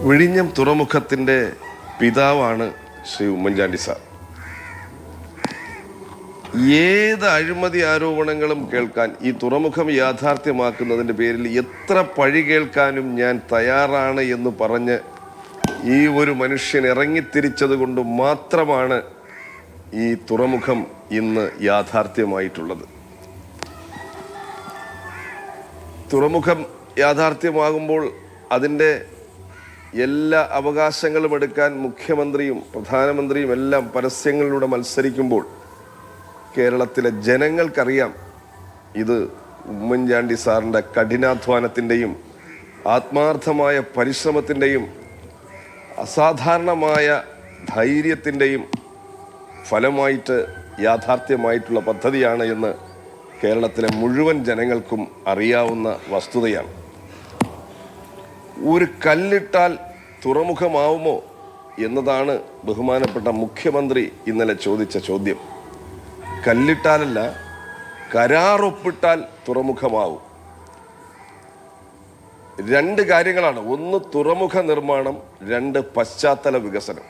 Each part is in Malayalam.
വിഴിഞ്ഞം തുറമുഖത്തിൻ്റെ പിതാവാണ് ശ്രീ ഉമ്മൻചാണ്ടി സാർ. ഏത് അഴിമതി ആരോപണങ്ങളും കേൾക്കാൻ, ഈ തുറമുഖം യാഥാർത്ഥ്യമാക്കുന്നതിൻ്റെ പേരിൽ എത്ര പഴി കേൾക്കാനും ഞാൻ തയ്യാറാണ് എന്ന് പറഞ്ഞ് ഈ ഒരു മനുഷ്യൻ ഇറങ്ങിത്തിരിച്ചത് കൊണ്ട് മാത്രമാണ് ഈ തുറമുഖം ഇന്ന് യാഥാർത്ഥ്യമായിട്ടുള്ളത്. തുറമുഖം യാഥാർത്ഥ്യമാകുമ്പോൾ അതിൻ്റെ എല്ലാ അവകാശങ്ങളും എടുക്കാൻ മുഖ്യമന്ത്രിയും പ്രധാനമന്ത്രിയും എല്ലാം പരസ്യങ്ങളിലൂടെ മത്സരിക്കുമ്പോൾ കേരളത്തിലെ ജനങ്ങൾക്കറിയാം ഇത് ഉമ്മൻചാണ്ടി സാറിൻ്റെ കഠിനാധ്വാനത്തിൻ്റെയും ആത്മാർത്ഥമായ പരിശ്രമത്തിൻ്റെയും അസാധാരണമായ ധൈര്യത്തിൻ്റെയും ഫലമായിട്ട് യാഥാർത്ഥ്യമായിട്ടുള്ള പദ്ധതിയാണ് എന്ന് കേരളത്തിലെ മുഴുവൻ ജനങ്ങൾക്കും അറിയാവുന്ന വസ്തുതയാണ്. ഒരു കല്ലിട്ടാൽ തുറമുഖമാവുമോ എന്നതാണ് ബഹുമാനപ്പെട്ട മുഖ്യമന്ത്രി ഇന്നലെ ചോദിച്ച ചോദ്യം. കല്ലിട്ടാലല്ല, കരാറൊപ്പിട്ടാൽ തുറമുഖമാവും. രണ്ട് കാര്യങ്ങളാണ്. ഒന്ന് തുറമുഖ നിർമ്മാണം, രണ്ട് പശ്ചാത്തല വികസനം.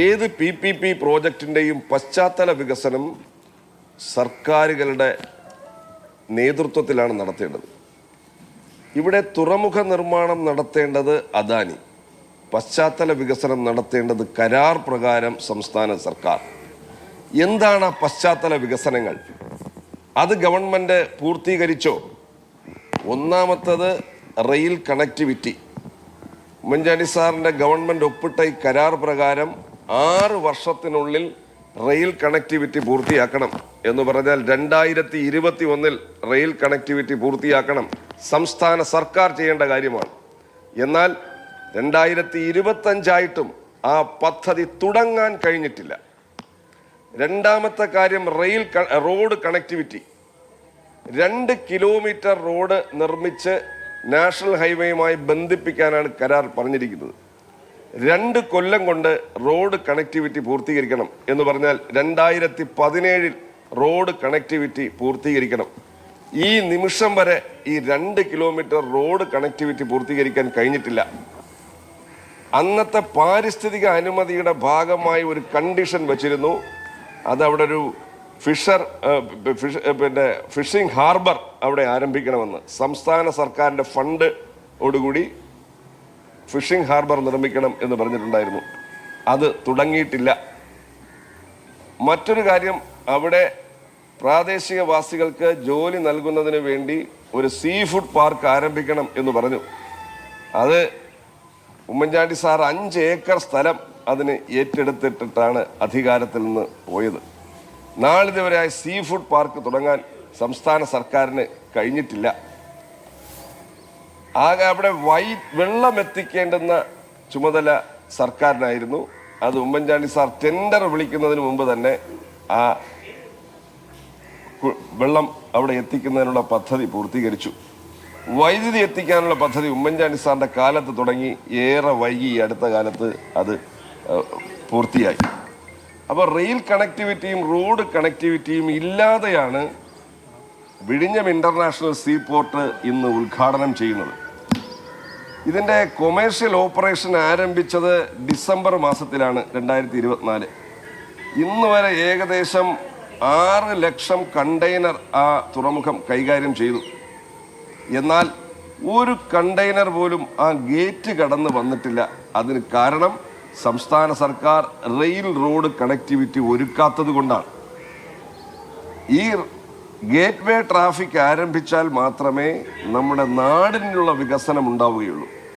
ഏത് PPP പ്രോജക്റ്റിൻ്റെയും പശ്ചാത്തല വികസനം സർക്കാരുകളുടെ നേതൃത്വത്തിലാണ് നടത്തേണ്ടത്. ഇവിടെ തുറമുഖ നിർമ്മാണം നടത്തേണ്ടത് അദാനി, പശ്ചാത്തല വികസനം നടത്തേണ്ടത് കരാർ പ്രകാരം സംസ്ഥാന സർക്കാർ. എന്താണ് ആ പശ്ചാത്തല വികസനങ്ങൾ? അത് ഗവൺമെൻറ് പൂർത്തീകരിച്ചോ? ഒന്നാമത്തത് റെയിൽ കണക്ടിവിറ്റി. ഉമ്മൻചാണ്ടി സാറിൻ്റെ ഗവൺമെൻറ് ഒപ്പിട്ട ഈ കരാർ പ്രകാരം 6 വർഷത്തിനുള്ളിൽ റെയിൽ കണക്ടിവിറ്റി പൂർത്തിയാക്കണം എന്ന് പറഞ്ഞാൽ 2021 റെയിൽ കണക്ടിവിറ്റി പൂർത്തിയാക്കണം. സംസ്ഥാന സർക്കാർ ചെയ്യേണ്ട കാര്യമാണ്. എന്നാൽ 2025 ആ പദ്ധതി തുടങ്ങാൻ കഴിഞ്ഞിട്ടില്ല. രണ്ടാമത്തെ കാര്യം റോഡ് കണക്ടിവിറ്റി. 2 കിലോമീറ്റർ റോഡ് നിർമ്മിച്ച് നാഷണൽ ഹൈവേയുമായി ബന്ധിപ്പിക്കാനാണ് കരാർ പറഞ്ഞിരിക്കുന്നത്. 2 കൊല്ലം കൊണ്ട് റോഡ് കണക്ടിവിറ്റി പൂർത്തീകരിക്കണം എന്ന് പറഞ്ഞാൽ 2017 റോഡ് കണക്ടിവിറ്റി പൂർത്തീകരിക്കണം. ഈ നിമിഷം വരെ ഈ 2 കിലോമീറ്റർ റോഡ് കണക്ടിവിറ്റി പൂർത്തീകരിക്കാൻ കഴിഞ്ഞിട്ടില്ല. അന്നത്തെ പാരിസ്ഥിതിക അനുമതിയുടെ ഭാഗമായി ഒരു കണ്ടീഷൻ വച്ചിരുന്നു. അതവിടെ ഒരു ഫിഷിംഗ് ഹാർബർ അവിടെ ആരംഭിക്കണമെന്ന്. സംസ്ഥാന സർക്കാരിൻ്റെ ഫണ്ടോടുകൂടി ഫിഷിംഗ് ഹാർബർ നിർമ്മിക്കണം എന്ന് പറഞ്ഞിട്ടുണ്ടായിരുന്നു. അത് തുടങ്ങിയിട്ടില്ല. മറ്റൊരു കാര്യം, അവിടെ പ്രാദേശികവാസികൾക്ക് ജോലി നൽകുന്നതിന് വേണ്ടി ഒരു സീ ഫുഡ് പാർക്ക് ആരംഭിക്കണം എന്ന് പറഞ്ഞു. അത് ഉമ്മൻചാണ്ടി സാർ 5 ഏക്കർ സ്ഥലം അതിന് ഏറ്റെടുത്തിട്ടിട്ടാണ് അധികാരത്തിൽ നിന്ന് പോയത്. നാളിതുവരെയായി സീ ഫുഡ് പാർക്ക് തുടങ്ങാൻ സംസ്ഥാന സർക്കാരിന് കഴിഞ്ഞിട്ടില്ല. ആകെ അവിടെ വെള്ളം എത്തിക്കേണ്ടുന്ന ചുമതല സർക്കാരിനായിരുന്നു. അത് ഉമ്മൻചാണ്ടി സാർ ടെൻഡർ വിളിക്കുന്നതിന് മുമ്പ് തന്നെ ആ വെള്ളം അവിടെ എത്തിക്കുന്നതിനുള്ള പദ്ധതി പൂർത്തീകരിച്ചു. വൈദ്യുതി എത്തിക്കാനുള്ള പദ്ധതി ഉമ്മൻചാണ്ടി സാറിൻ്റെ കാലത്ത് തുടങ്ങി, ഏറെ വൈകി ഈ അടുത്ത കാലത്ത് അത് പൂർത്തിയായി. അപ്പോൾ റെയിൽ കണക്ടിവിറ്റിയും റോഡ് കണക്ടിവിറ്റിയും ഇല്ലാതെയാണ് വിഴിഞ്ഞം ഇൻ്റർനാഷണൽ സീപോർട്ട് ഇന്ന് ഉദ്ഘാടനം ചെയ്യുന്നത്. ഇതിൻ്റെ കൊമേഴ്ഷ്യൽ ഓപ്പറേഷൻ ആരംഭിച്ചത് ഡിസംബർ മാസത്തിലാണ് 2024. ഇന്ന് വരെ ഏകദേശം 6 ലക്ഷം കണ്ടെയ്നർ ആ തുറമുഖം കൈകാര്യം ചെയ്തു. എന്നാൽ ഒരു കണ്ടെയ്നർ പോലും ആ ഗേറ്റ് കടന്ന് വന്നിട്ടില്ല. അതിന് കാരണം സംസ്ഥാന സർക്കാർ റെയിൽ റോഡ് കണക്ടിവിറ്റി ഒരുക്കാത്തത് കൊണ്ടാണ്. ഈ ഗേറ്റ് വേ ട്രാഫിക് ആരംഭിച്ചാൽ മാത്രമേ നമ്മുടെ നാടിനുള്ള വികസനം ഉണ്ടാവുകയുള്ളൂ.